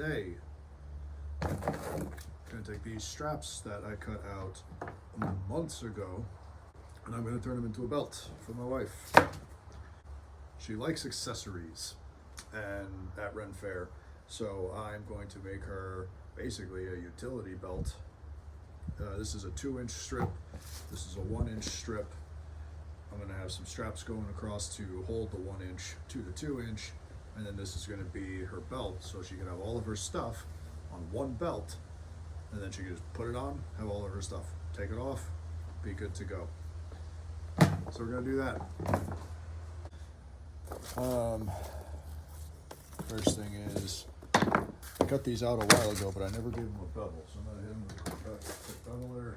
today I'm going to take these straps that I cut out months ago and I'm going to turn them into a belt for my wife. She likes accessories and at Renfaire, so I'm going to make her basically a utility belt. This is a 2-inch strip, this is a 1-inch strip. I'm going to have some straps going across to hold the 1-inch to the 2-inch, and then this is going to be her belt, so she can have all of her stuff on one belt, and then she can just put it on, have all of her stuff, take it off, be good to go. So we're going to do that. First thing is, I cut these out a while ago, but I never gave them a bevel, so I'm going to hit them with a beveler.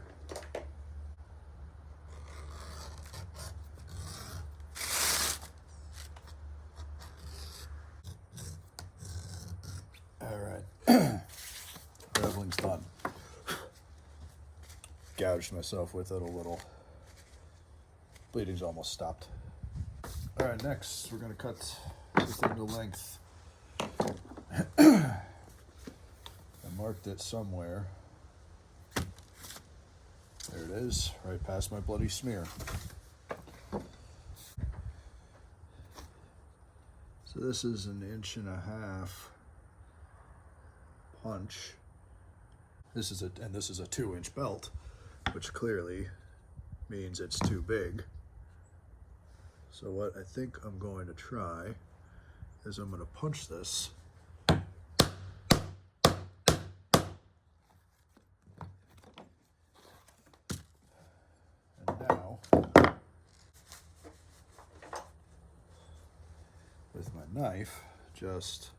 Alright, beveling's done. Gouged myself with it a little. Bleeding's almost stopped. Alright, next we're going to cut this thing to length. I marked it somewhere. There it is, right past my bloody smear. So this is 1.5 inches punch. This is a 2-inch belt, which clearly means it's too big. So what I think I'm going to try is I'm going to punch this. And now, with my knife, just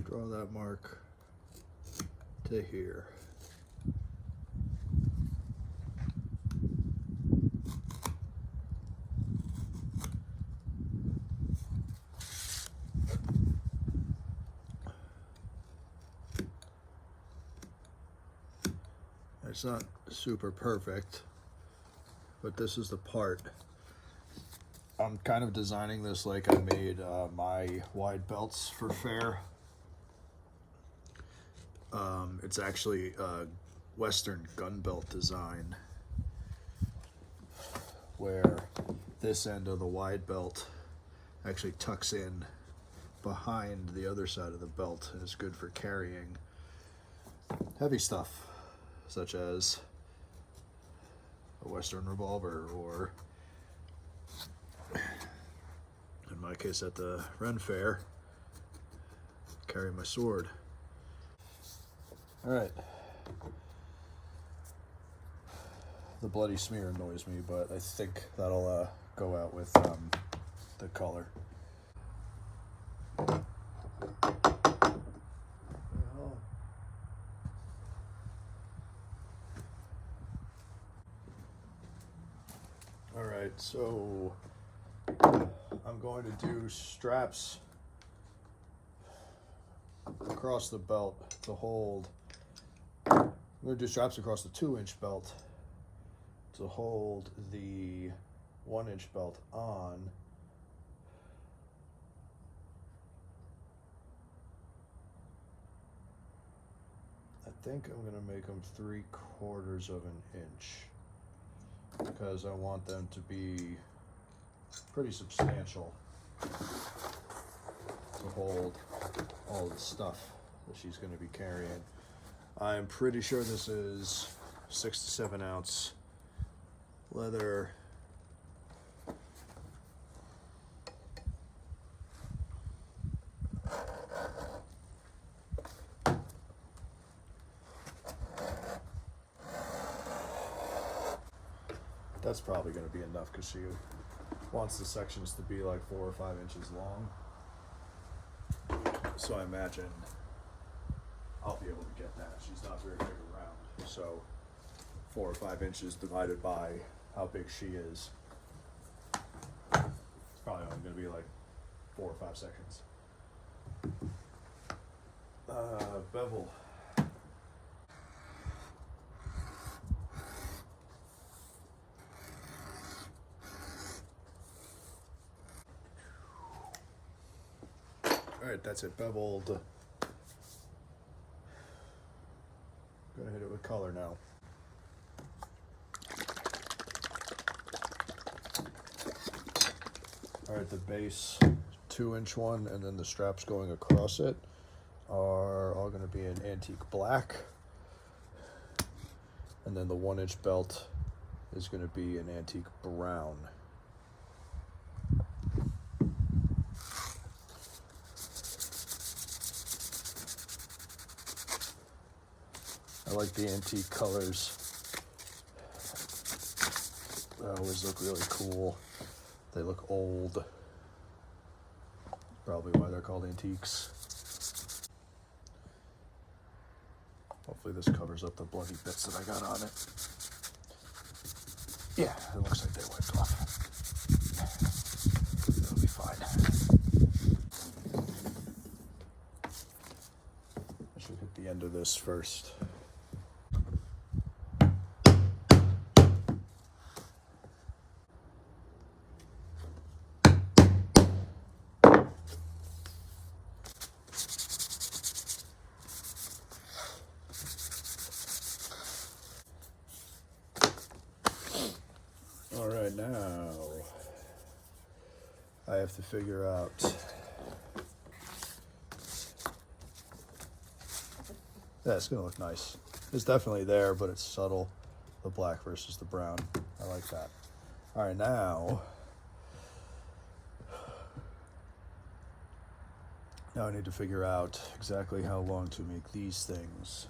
draw that mark to here. It's not super perfect, but this is the part. I'm kind of designing this like I made my wide belts for Faire. It's actually a Western gun belt design where this end of the wide belt actually tucks in behind the other side of the belt and is good for carrying heavy stuff such as a Western revolver, or in my case at the Renfaire, carry my sword. Alright. The bloody smear annoys me, but I think that'll go out with the color. Alright, so I'm going to do straps across the belt to hold. I'm going to do straps across the 2-inch belt to hold the 1-inch belt on. I think I'm going to make them 3/4 of an inch because I want them to be pretty substantial to hold all the stuff that she's going to be carrying. I'm pretty sure this is 6 to 7 ounce leather. That's probably going to be enough because she wants the sections to be like 4 or 5 inches long. So I imagine I'll be able to get that. She's not very big around. So 4 or 5 inches divided by how big she is. It's probably only going to be like 4 or 5 sections. Bevel. All right, that's it, beveled. Gonna hit it with color now. All right, the base 2-inch one and then the straps going across it are all gonna be in antique black. And then the 1-inch belt is gonna be in antique brown. I like the antique colors. They always look really cool. They look old. Probably why they're called antiques. Hopefully this covers up the bloody bits that I got on it. Yeah, it looks like they wiped off. It'll be fine. I should hit the end of this first. All right, now I have to figure out it's gonna look nice. It's definitely there, but it's subtle. The black versus the brown. I like that. All right, now I need to figure out exactly how long to make these things.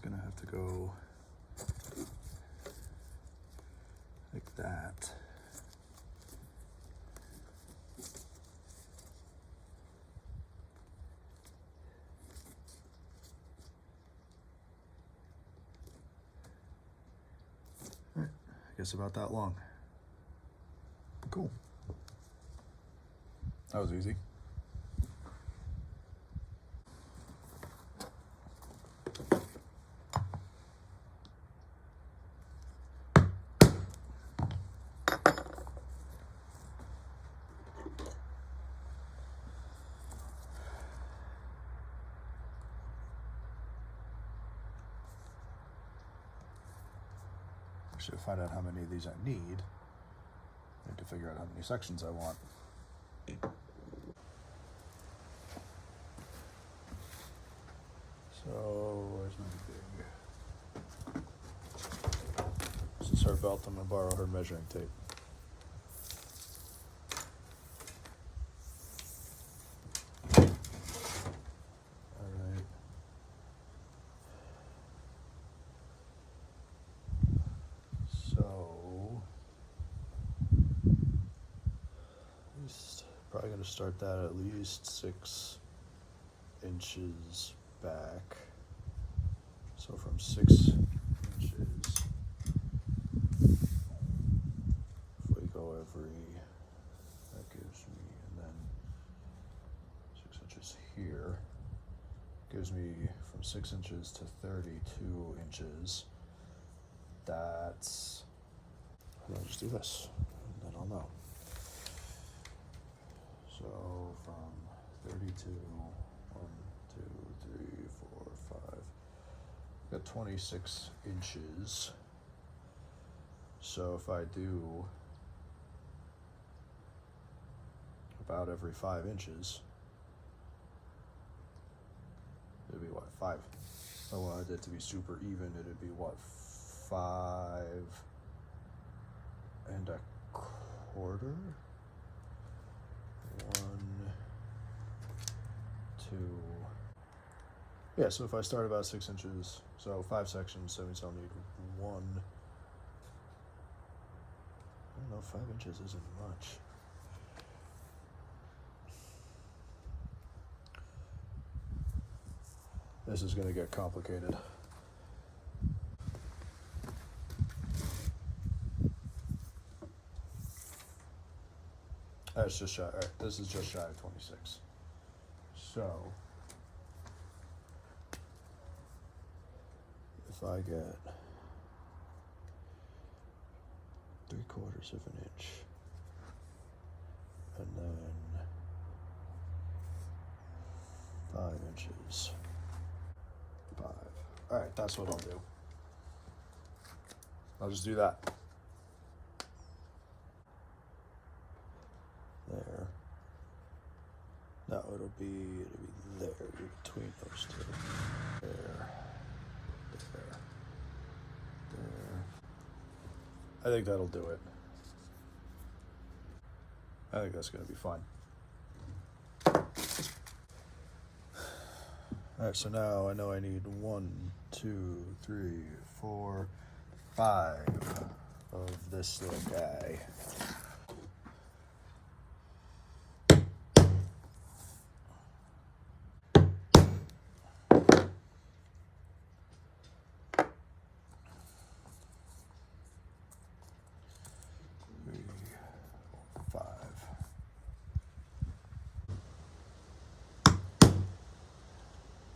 Gonna have to go like that. All right, I guess about that long. Cool. That was easy. To find out how many of these I need to figure out how many sections I want. So where's my big? This is her belt. I'm gonna borrow her measuring tape. Probably going to start that at least 6 inches back. So from 6 inches, if we go that gives me, and then 6 inches here, gives me from 6 inches to 32 inches. That's, I'll just do this, and then I'll know. So from 32, 1, 2, 3, 4, 5, got 26 inches. So if I do about every 5 inches, it'd be what, 5? If I wanted it to be super even, it'd be what, 5 1/4? 1, 2. Yeah, so if I start about 6 inches, so 5 sections, so that means I'll need 1. I don't know, 5 inches isn't much. This is going to get complicated. That's just shy. Right, this is just shy of 26. So if I get 3/4 of an inch. And then 5 inches. 5. All right, that's what I'll do. I'll just do that. There. No, it'll be there, between those two. There. I think that'll do it. I think that's gonna be fine. All right, so now I know I need 1, 2, 3, 4, 5 of this little guy.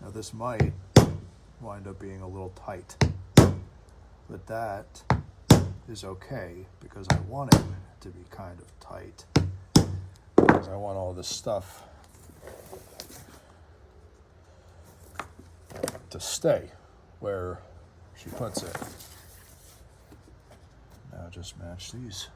Now this might wind up being a little tight, but that is okay because I want it to be kind of tight because I want all this stuff to stay where she puts it. Now just match these.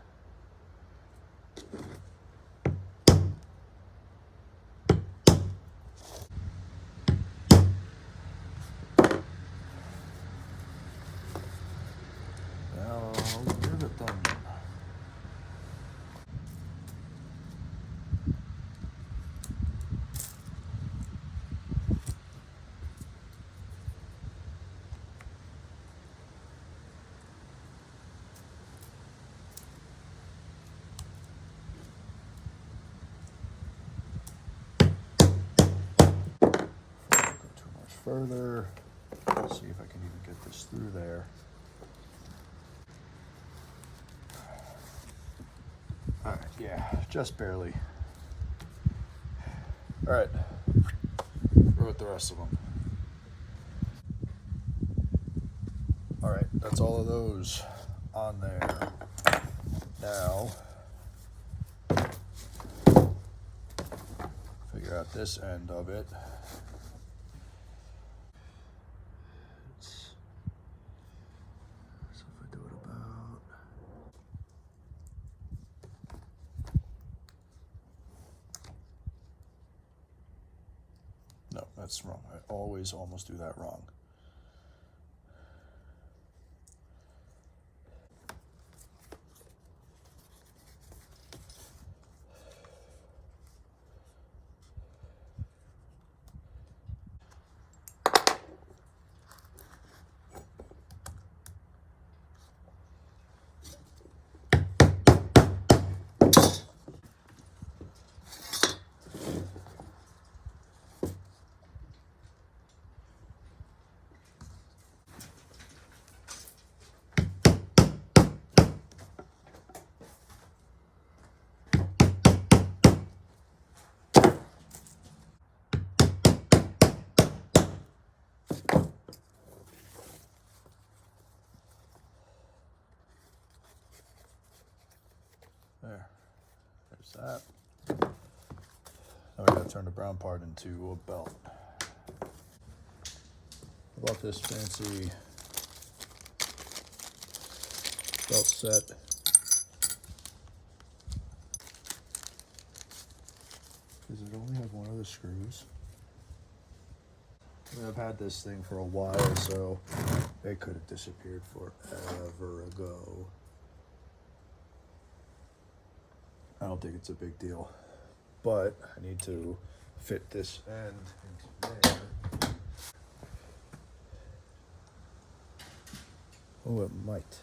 Further, see if I can even get this through there. All right, yeah, just barely. All right, wrote the rest of them. All right, that's all of those on there. Now, figure out this end of it. No, that's wrong. I always almost do that wrong. There's that. Now we gotta turn the brown part into a belt. I bought this fancy belt set. Does it only have one of the screws? I mean, I've had this thing for a while, so it could have disappeared forever ago. I don't think it's a big deal, but I need to fit this end into there. Oh, it might.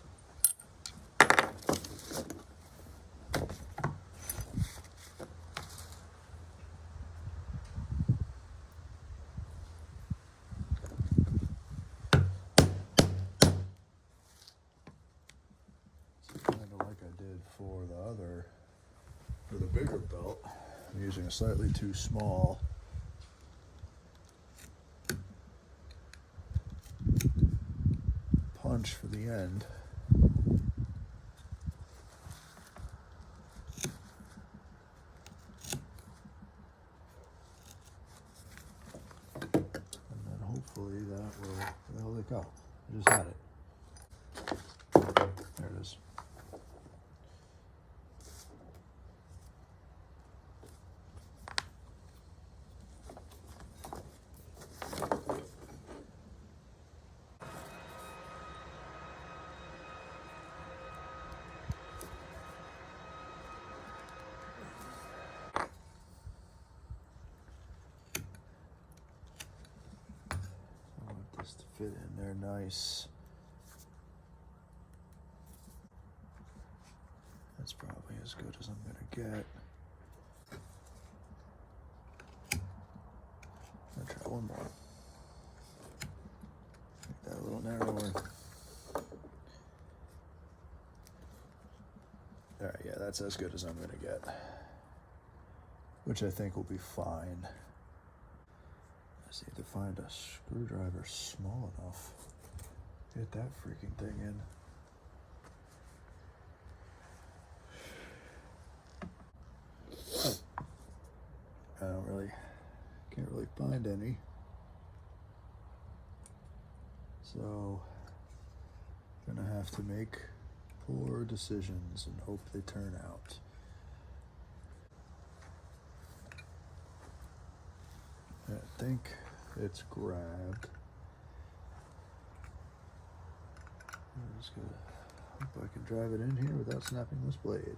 For the bigger belt, I'm using a slightly too small punch for the end. hopefully that will, where the hell did it go? I just had it. There it is. To fit in there nice. That's probably as good as I'm gonna get. I'll try one more. Make that a little narrower. Alright, yeah, that's as good as I'm gonna get. Which I think will be fine. I just need to find a screwdriver small enough to get that freaking thing in. Can't really find any. So, gonna have to make poor decisions and hope they turn out. I think it's grabbed. I'm just gonna hope I can drive it in here without snapping this blade.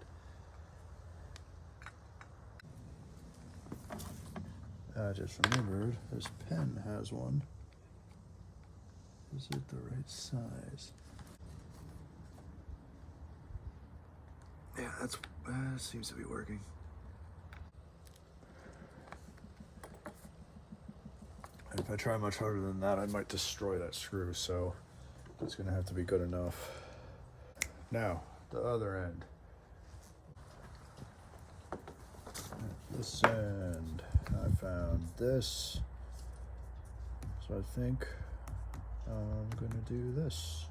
I just remembered this pen has one. Is it the right size? Yeah, that seems to be working. If I try much harder than that, I might destroy that screw, so it's gonna have to be good enough. Now, the other end. This end, I found this. So I think I'm gonna do this.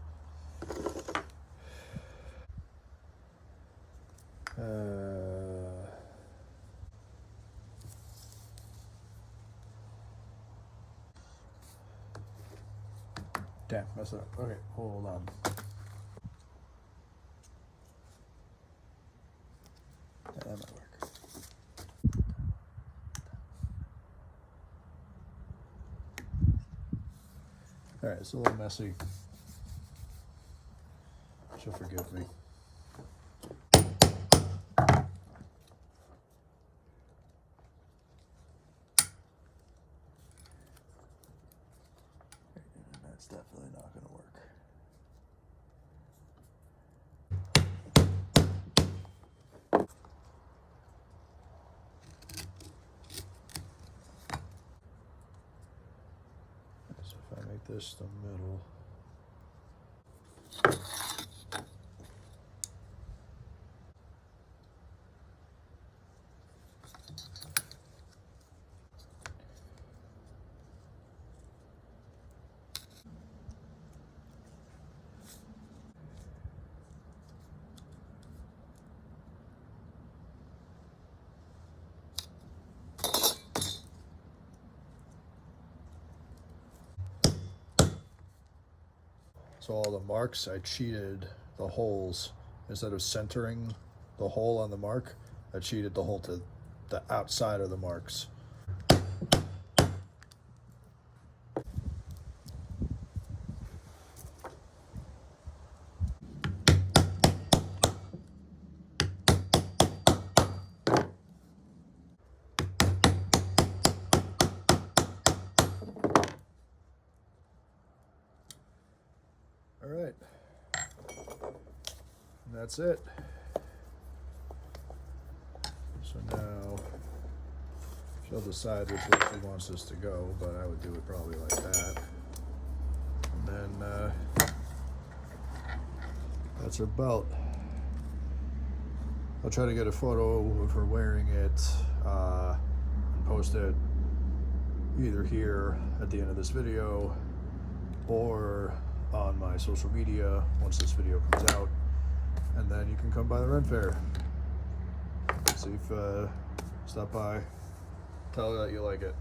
Damn, messed it up. Okay, hold on. Yeah, that might work. All right, it's a little messy. She'll forgive me. That's definitely not going to work. So if I make this the middle. So all the marks, I cheated the holes. Instead of centering the hole on the mark, I cheated the hole to the outside of the marks. All right, and that's it. So now she'll decide which way she wants this to go, but I would do it probably like that. And then that's her belt. I'll try to get a photo of her wearing it and post it either here at the end of this video or on my social media once this video comes out, and then you can come by the Renfaire. See if stop by, tell her that you like it.